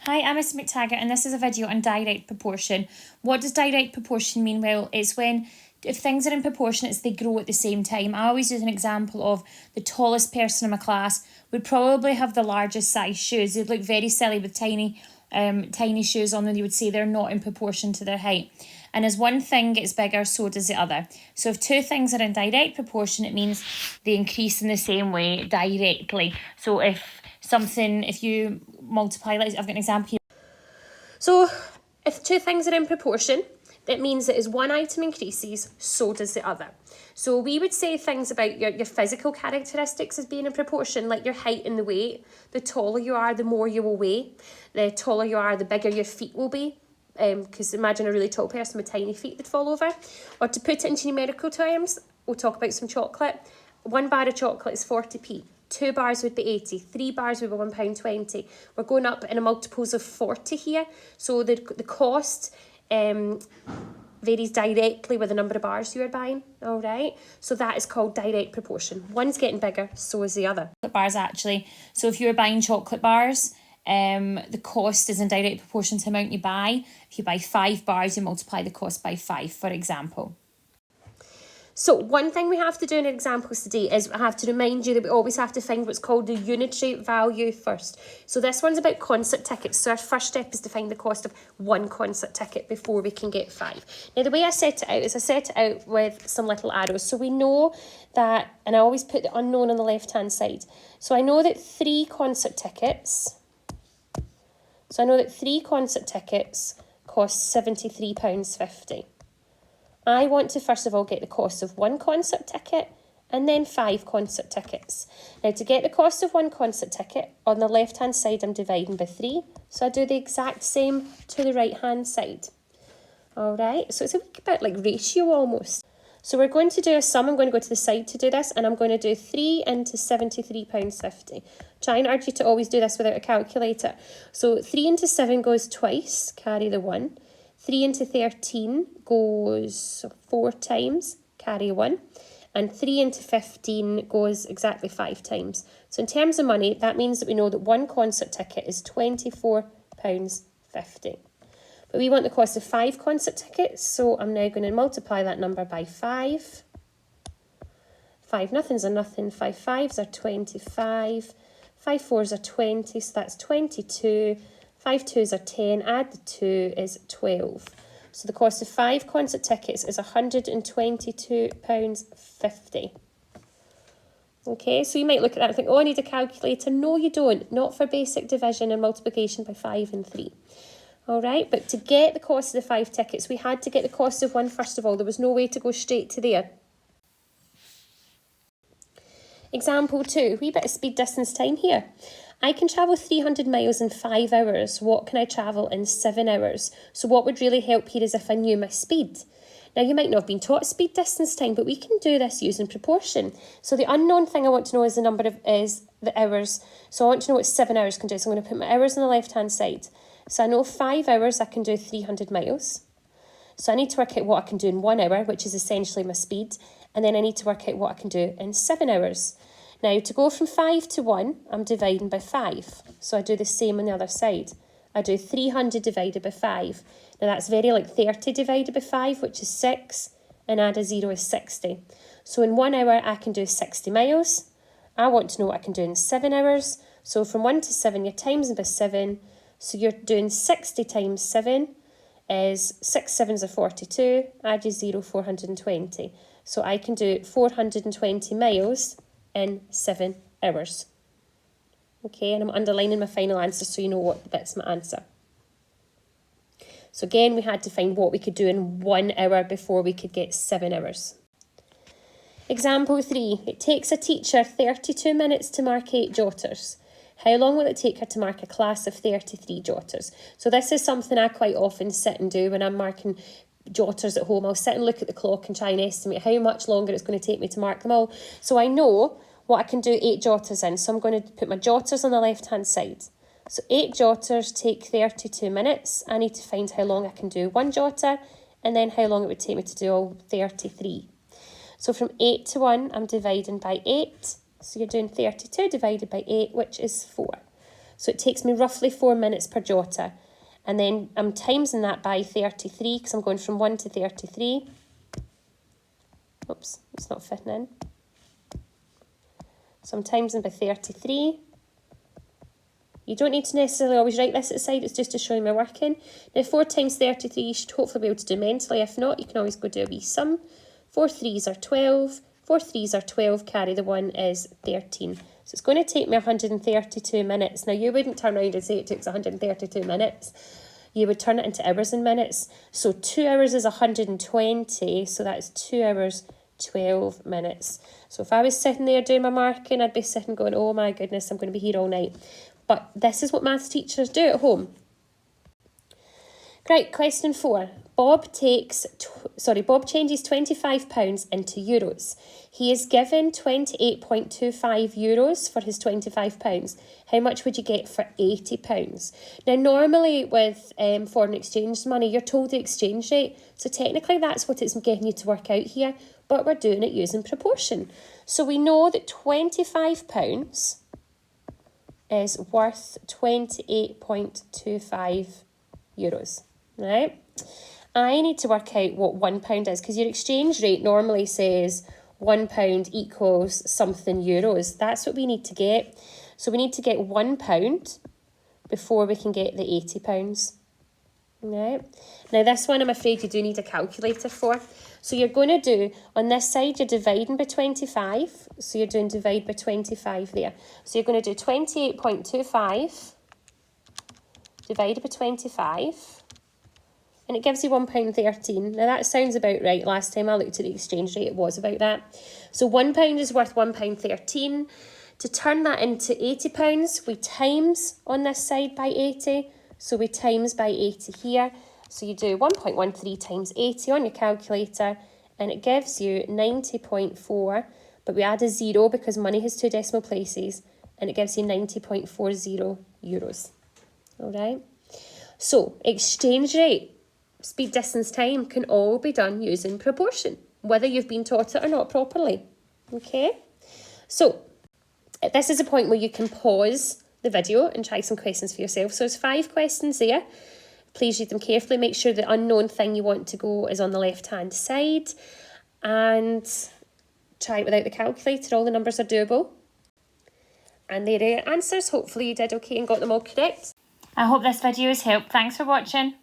Hi, I'm Miss McTaggart and this is a video on direct proportion. What does direct proportion mean? Well, it's when if things are in proportion, it's they grow at the same time. I always use an example of the tallest person in my class would probably have the largest size shoes. They'd look very silly with tiny shoes on them. You would say they're not in proportion to their height. And as one thing gets bigger, so does the other. So if two things are in direct proportion, it means they increase in the same way directly. So if you multiply, like I've got an example here. So if two things are in proportion, that means that as one item increases, so does the other. So we would say things about your physical characteristics as being in proportion, like your height and the weight. The taller you are, the more you will weigh. The taller you are, the bigger your feet will be. Because imagine a really tall person with tiny feet that fall over. Or to put it into numerical terms, we'll talk about some chocolate. 1 bar of chocolate is 40p. 2 bars would be 80, 3 bars would be £1.20. We're going up in a multiples of 40 here. So the cost varies directly with the number of bars you are buying, all right? So that is called direct proportion. One's getting bigger, so is the other. Bars actually. So if you're buying chocolate bars, the cost is in direct proportion to the amount you buy. If you buy 5 bars, you multiply the cost by 5, for example. So one thing we have to do in examples today is I have to remind you that we always have to find what's called the unitary value first. So this one's about concert tickets. So our first step is to find the cost of one concert ticket before we can get 5. Now the way I set it out is I set it out with some little arrows. So we know that, and I always put the unknown on the left-hand side. So I know that 3 concert tickets, cost £73.50. I want to first of all get the cost of 1 concert ticket and then 5 concert tickets. Now to get the cost of 1 concert ticket, on the left hand side I'm dividing by 3. So I do the exact same to the right hand side. Alright, so it's a bit like ratio almost. So we're going to do a sum. I'm going to go to the side to do this, and I'm going to do 3 into £73.50. Try and urge you to always do this without a calculator. So 3 into 7 goes twice, carry the 1. 3 into 13 goes 4 times, carry 1. And 3 into 15 goes exactly 5 times. So in terms of money, that means that we know that 1 concert ticket is £24.50. But we want the cost of 5 concert tickets, so I'm now going to multiply that number by 5. 5 nothings are nothing, 5 fives are 25, 5 fours are 20, so that's 22. 5 twos are 10, add the 2 is 12. So the cost of 5 concert tickets is £122.50. Okay, so you might look at that and think, oh, I need a calculator. No, you don't. Not for basic division and multiplication by 5 and 3. All right, but to get the cost of the 5 tickets, we had to get the cost of 1 first of all. There was no way to go straight to there. Example 2, wee bit of speed distance time here. I can travel 300 miles in 5 hours. What can I travel in 7 hours? So what would really help here is if I knew my speed. Now, you might not have been taught speed distance time, but we can do this using proportion. So the unknown thing I want to know is the hours. So I want to know what 7 hours can do. So I'm going to put my hours on the left-hand side. So I know 5 hours I can do 300 miles. So I need to work out what I can do in 1 hour, which is essentially my speed. And then I need to work out what I can do in 7 hours. Now, to go from 5 to 1, I'm dividing by 5. So I do the same on the other side. I do 300 divided by 5. Now, that's very like 30 divided by 5, which is 6. And add a 0 is 60. So in 1 hour, I can do 60 miles. I want to know what I can do in 7 hours. So from 1 to 7, you're timesing by 7. So you're doing 60 times 7 is 6 sevens are 42. Add your 0, 420. So I can do 420 miles in 7 hours. Okay, and I'm underlining my final answer so you know that's my answer. So again, we had to find what we could do in 1 hour before we could get 7 hours. Example 3, it takes a teacher 32 minutes to mark 8 jotters. How long will it take her to mark a class of 33 jotters? So this is something I quite often sit and do when I'm marking jotters at home. I'll sit and look at the clock and try and estimate how much longer it's going to take me to mark them all. So I know what I can do 8 jotters in. So I'm going to put my jotters on the left-hand side. So 8 jotters take 32 minutes. I need to find how long I can do 1 jotter and then how long it would take me to do all 33. So from 8 to 1, I'm dividing by 8. So you're doing 32 divided by 8, which is 4. So it takes me roughly 4 minutes per jota. And then I'm timesing that by 33 because I'm going from 1 to 33. Oops, it's not fitting in. So I'm timesing by 33. You don't need to necessarily always write this at the side, it's just to show you my working. Now 4 times 33 you should hopefully be able to do mentally. If not, you can always go do a wee sum. 4 3s are 12. 4 3s are 12, carry the 1 is 13. So it's going to take me 132 minutes. Now you wouldn't turn around and say it takes 132 minutes. You would turn it into hours and minutes. So 2 hours is 120, so that's 2 hours 12 minutes. So if I was sitting there doing my marking, I'd be sitting going, oh my goodness, I'm going to be here all night. But this is what maths teachers do at home. Right, question 4. Bob changes £25 into euros. He is given 28.25 euros for his £25. How much would you get for £80? Now, normally with foreign exchange money, you're told the exchange rate. So technically that's what it's getting you to work out here, but we're doing it using proportion. So we know that £25 is worth 28.25 euros, right? I need to work out what £1 is because your exchange rate normally says £1 equals something euros. That's what we need to get. So we need to get £1 before we can get the £80. Right. Now this one I'm afraid you do need a calculator for. So you're going to do, on this side you're dividing by 25. So you're doing divide by 25 there. So you're going to do 28.25 divided by 25. And it gives you £1.13. Now that sounds about right. Last time I looked at the exchange rate, it was about that. So £1 is worth £1.13. To turn that into £80, we times on this side by 80. So we times by 80 here. So you do 1.13 times 80 on your calculator, and it gives you 90.4. But we add a 0 because money has 2 decimal places, and it gives you 90.40 euros. All right. So exchange rate, speed, distance, time can all be done using proportion, whether you've been taught it or not properly. Okay. So this is a point where you can pause the video and try some questions for yourself. So there's 5 questions there. Please read them carefully. Make sure the unknown thing you want to go is on the left-hand side. And try it without the calculator. All the numbers are doable. And there are your answers. Hopefully you did okay and got them all correct. I hope this video has helped. Thanks for watching.